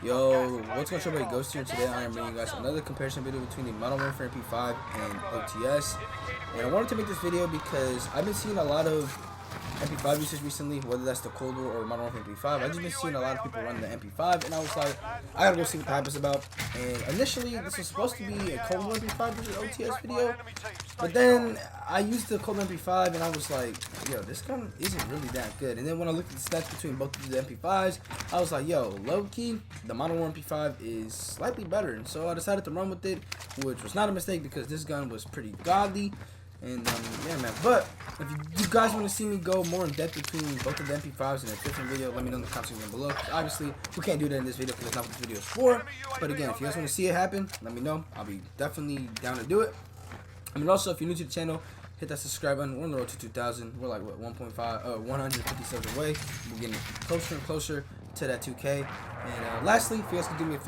Yo, what's going on, everybody? Ghost here, and today I am bringing you guys another comparison video between the Modern Warfare MP5 and OTS. And I wanted to make this video because I've been seeing a lot of MP5 usage recently, whether that's the Cold War or Modern Warfare MP5. I've just been seeing a lot of people run the MP5, and I was like, I gotta go see what the hype is about. And initially, this was supposed to be a Cold War MP5 versus OTS video, but then I used the Cold War MP5, and I was like, yo, this gun isn't really that good. And then when I looked at the stats between both of the MP5s, I was like, yo, low-key, the Modern War MP5 is slightly better. And so I decided to run with it, which was not a mistake because this gun was pretty godly. And yeah, man. But if you guys want to see me go more in depth between both of the MP5s in a different video, let me know in the comments down below. Obviously, we can't do that in this video because that's not what this video is for. But again, if you guys want to see it happen, let me know. I'll be definitely down to do it. I mean, also, if you're new to the channel, hit that subscribe button. We're on the road to 2,000. We're like, what, 150 subs away. We're getting closer and closer to that 2K. And lastly, if you guys can do me a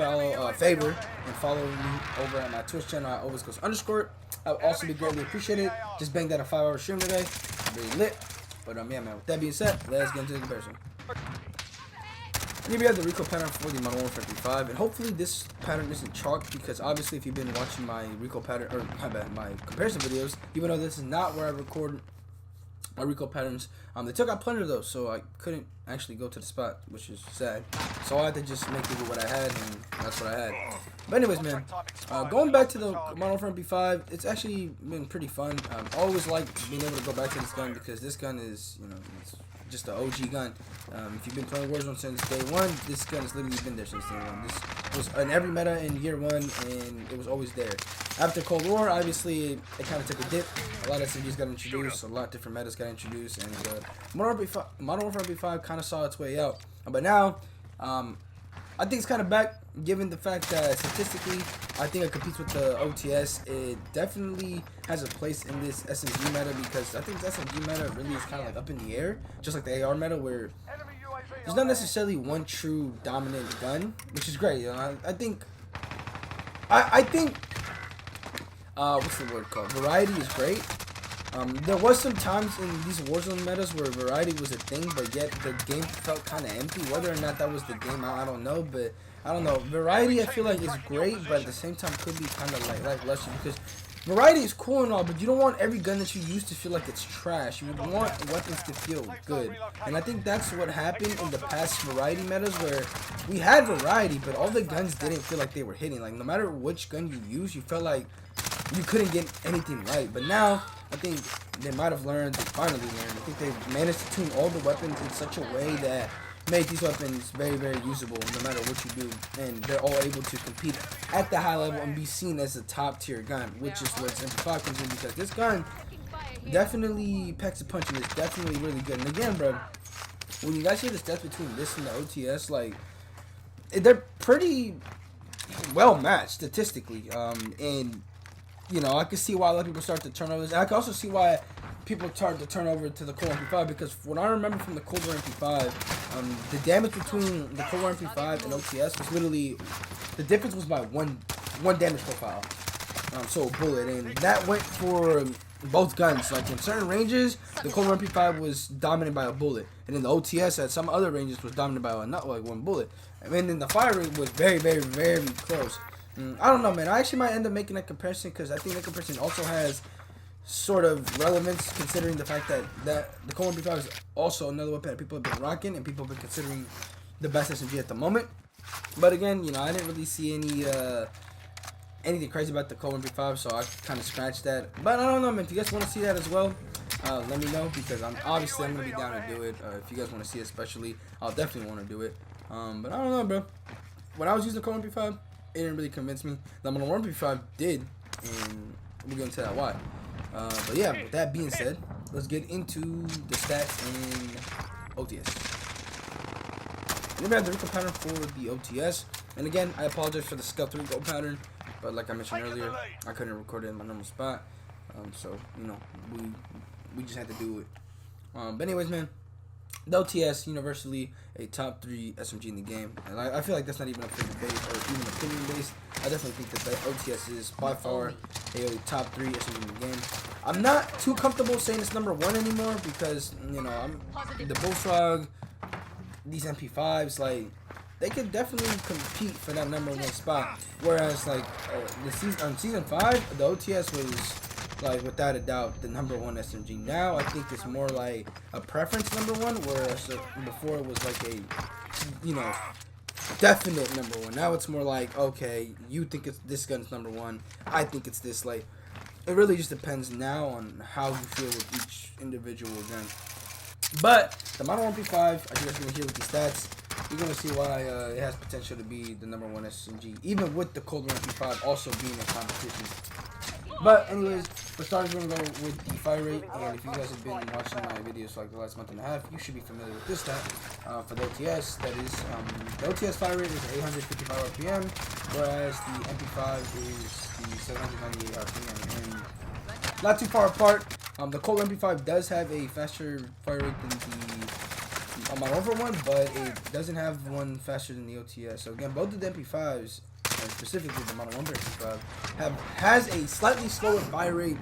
favor and follow me over at my Twitch channel at alwaysghost_. I would also be greatly appreciated. Just banged out a 5-hour stream today. Really lit. But yeah, man. With that being said, let's get into the comparison. Here we have the Recoil Pattern for the Modern Warfare MP5, and hopefully this pattern isn't chalked, because obviously if you've been watching my Recoil Pattern, or my comparison videos, even though this is not where I record my Recoil Patterns, they took out Plunder though, so I couldn't actually go to the spot, which is sad. So I had to just make do with what I had, and that's what I had. But anyways, man, going back to the Modern Warfare MP5, it's actually been pretty fun. I always like being able to go back to this gun because this gun is, you know, it's just an OG gun. If you've been playing Warzone since day one, this gun has literally been there since day one. This was in every meta in year one, and it was always there. After Cold War, obviously, it kind of took a dip. A lot of SMGs got introduced, a lot of different metas got introduced, and Modern Warfare MP5 kind of saw its way out. But now, I think it's kind of back, given the fact that statistically, I think it competes with the OTS. It definitely has a place in this SMG meta because I think this SMG meta really is kind of like up in the air, just like the AR meta, where there's not necessarily one true dominant gun, which is great. You know, I think what's the word called? Variety is great. There was some times in these Warzone metas where variety was a thing, but yet the game felt kind of empty. Whether or not that was the game, I don't know. But I don't know. Variety, I feel like, is great, but at the same time could be kind of like lackluster, because variety is cool and all, but you don't want every gun that you use to feel like it's trash. You would want weapons to feel good. And I think that's what happened in the past variety metas, where we had variety, but all the guns didn't feel like they were hitting. Like, no matter which gun you use, you felt like you couldn't get anything right. But now, I think they might have learned, they finally learned. I think they've managed to tune all the weapons in such a way that made these weapons very, very usable no matter what you do. And they're all able to compete at the high level and be seen as a top tier gun, which is what MP5 comes in, because this gun definitely packs a punch and is definitely really good. And again, bro, when you guys hear the stats between this and the OTS, like, they're pretty well matched statistically. And you know, I can see why a lot of people start to turn over this. And I can also see why people start to turn over to the Cold War MP5, because what I remember from the Cold War MP5, the damage between the Cold War MP5 and OTS was literally, the difference was by one damage profile. So a bullet, and that went for both guns. Like, in certain ranges, the Cold War MP5 was dominated by a bullet, and then the OTS at some other ranges was dominated by not like one bullet. And then the fire rate was very, very, very close. I don't know, man. I actually might end up making that comparison, because I think that comparison also has sort of relevance, considering the fact that the Cold War MP5 is also another weapon that people have been rocking and people have been considering the best SMG at the moment. But again, you know, I didn't really see anything crazy about the Cold War MP5, so I kind of scratched that. But I don't know, man. If you guys want to see that as well, let me know, because I'm gonna be down to do it. If you guys want to see it, especially, I'll definitely want to do it. But I don't know, bro. When I was using the Cold War MP5, it didn't really convince me. The Modern Warfare MP5 did, and we'll get into that why. But yeah, with that being said, let's get into the stats in OTS. Then we have the Recoil Pattern for the OTS. And again, I apologize for the scuffed Recoil Pattern, but like I mentioned earlier, I couldn't record it in my normal spot. So, you know, we just had to do it. But anyways, man, the OTS, universally a top 3 SMG in the game, and I feel like that's not even up for debate or even opinion based. I definitely think that the OTS is by far a top 3 SMG in the game. I'm not too comfortable saying it's number 1 anymore, because, you know, the Bullfrog, these MP5s, like, they could definitely compete for that #1 spot. Whereas like on season 5, the OTS was like without a doubt the #1 SMG. Now I think it's more like a preference #1, whereas before it was like a, you know, definite #1. Now it's more like, okay, you think it's this gun's #1, I think it's this. Like, it really just depends now on how you feel with each individual gun. But the Model MP5, as you guys can hear with these stats, you're gonna see why it has potential to be the #1 SMG, even with the colder MP5 also being in competition. But anyways, for starters, we're gonna go with the fire rate, and if you guys have been watching my videos for like the last month and a half, you should be familiar with this stat. For the OTS, that is, the OTS fire rate is 855 RPM, whereas the MP5 is the 798 RPM, and not too far apart. The Colt MP5 does have a faster fire rate than the Model one, but it doesn't have one faster than the OTS. So again, both of the MP5s, and specifically the Model 1 MP5, has a slightly slower fire rate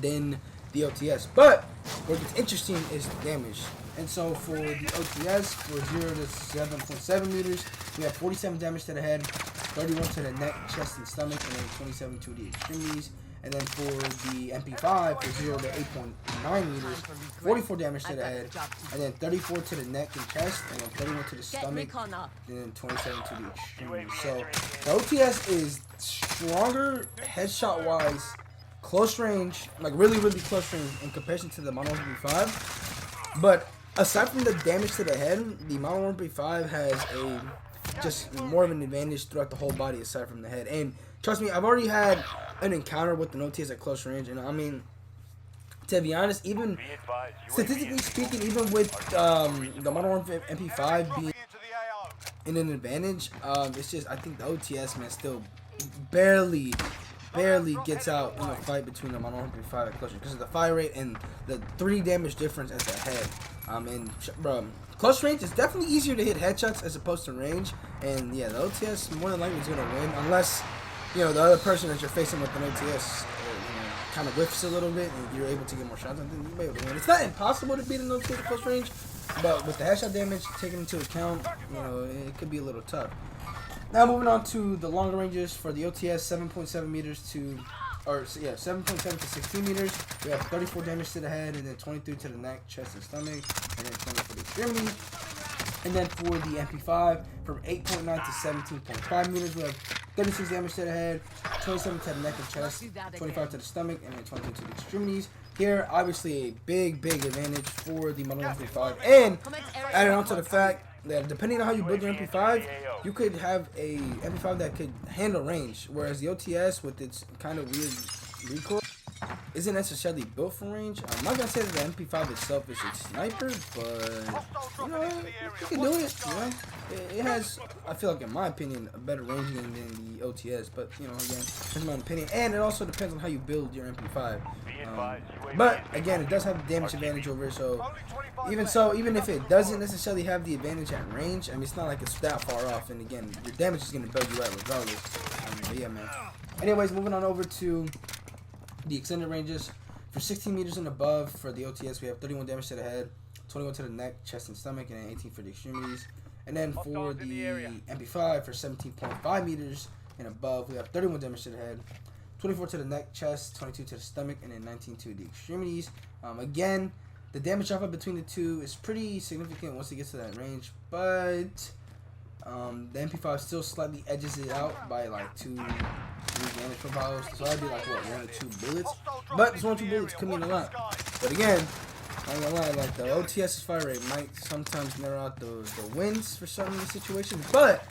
than the OTS. But what gets interesting is the damage. And so for the OTS, for 0 to 7.7 meters, we have 47 damage to the head, 31 to the neck, chest, and stomach, and then 27 to the extremities. And then for the MP5, for 0 to 8.9 meters, 44 damage to the head, and then 34 to the neck and chest, and then 31 to the stomach, and then 27 to the extremities. So the OTS is stronger headshot-wise, close range, like really, really close range in comparison to the Model MP5. But aside from the damage to the head, the Model MP5 has a just more of an advantage throughout the whole body aside from the head. And trust me, I've already had an encounter with an OTS at close range, and I mean, to be honest, even statistically speaking, even with the Model MP5 being in an advantage, it's just I think the OTS, man, still barely gets out in a fight between the Model MP5 at close range because of the fire rate and the 3 damage difference at the head. And bro, close range is definitely easier to hit headshots as opposed to range, and yeah, the OTS more than likely is gonna win unless, you know, the other person that you're facing with an OTS kind of whiffs a little bit and you're able to get more shots. I think you'll be able to win. It's not impossible to beat an OTS at close range, but with the headshot damage taken into account, you know, it could be a little tough. Now moving on to the longer ranges for the OTS, 7.7 meters to, or yeah, 7.7 to 16 meters. We have 34 damage to the head, and then 23 to the neck, chest, and stomach, and then 20 for the extremities. And then for the MP5, from 8.9 to 17.5 meters, we have 36 damage to the head, 27 to the neck and chest, 25 to the stomach, and then 22 to the extremities. Here, obviously, a big advantage for the Model MP5. And added on to the fact that depending on how you build your MP5, you could have a MP5 that could handle range, whereas the OTS, with its kind of weird recoil, isn't necessarily built for range. I'm not gonna say that the MP5 itself is a sniper, but you know, you can do it. You know, it has, I feel like, in my opinion, a better range than the OTS. But you know, again, that's my opinion, and it also depends on how you build your MP5. But again, it does have the damage advantage over it. So even if it doesn't necessarily have the advantage at range, I mean, it's not like it's that far off. And again, your damage is gonna bail you out regardless. But yeah, man. Anyways, moving on over to the extended ranges. For 16 meters and above, for the OTS, we have 31 damage to the head, 21 to the neck, chest, and stomach, and then 18 for the extremities. And then for the MP5, for 17.5 meters and above, we have 31 damage to the head, 24 to the neck, chest, 22 to the stomach, and then 19 to the extremities. Again, the damage drop between the two is pretty significant once it gets to that range, but the MP5 still slightly edges it out by like 2-3 damage profiles, so that'd be like what, 1 or 2 bullets. But this 1 or 2 bullets could mean a lot. But again, I'm not gonna lie, like the OTS's fire rate might sometimes narrow out the wins for some of the situations. But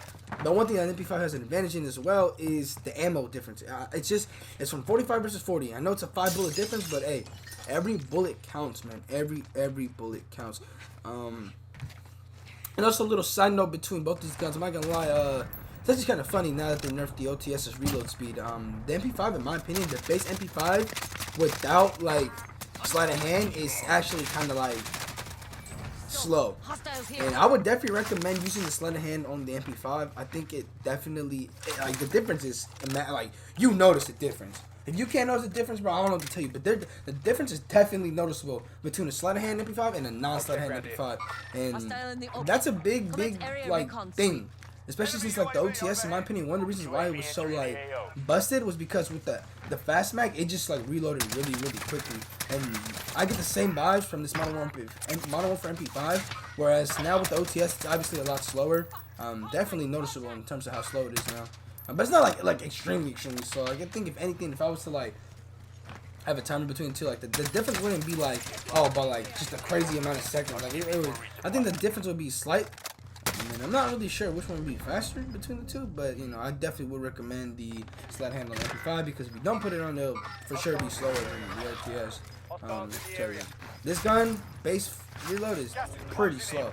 the one thing that MP5 has an advantage in as well is the ammo difference. It's from 45 versus 40. I know it's a 5 bullet difference, but hey, every bullet counts, man. Every bullet counts. And also a little side note between both these guns, I'm not gonna lie, it's actually kind of funny now that they nerfed the OTS's reload speed. The MP5, in my opinion, the base MP5 without like sleight of hand is actually kind of like slow. And I would definitely recommend using the sleight of hand on the MP5. I think it definitely, like, the difference is, like, you notice the difference. If you can't notice the difference, bro, I don't know what to tell you. But the difference is definitely noticeable between a sleight of hand MP5 and a non-sleight of hand MP5, and that's a big like thing. Especially since like the OTS, in my opinion, one of the reasons why it was so like busted was because with the fast mag, it just like reloaded really quickly, and I get the same vibes from this Modern Warfare for MP5, whereas now with the OTS, it's obviously a lot slower. Definitely noticeable in terms of how slow it is now, but it's not like extremely slow. Like, I think if anything, if I was to like have a timer between the two, like the difference wouldn't be like but like just a crazy amount of seconds. Like it would, I think the difference would be slight. I mean, I'm not really sure which one would be faster between the two, but you know, I definitely would recommend the sleight hand on the MP5 because if you don't put it on, it'll for sure be slower than the OTS. This gun base reload is pretty slow.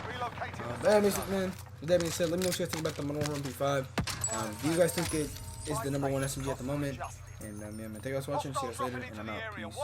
But man, with that being said, let me know what you guys think about the Modern Warfare MP5. Do you guys think it is the #1 SMG at the moment? And yeah, man, thank you guys for watching. See you guys later, and I'm out. Peace.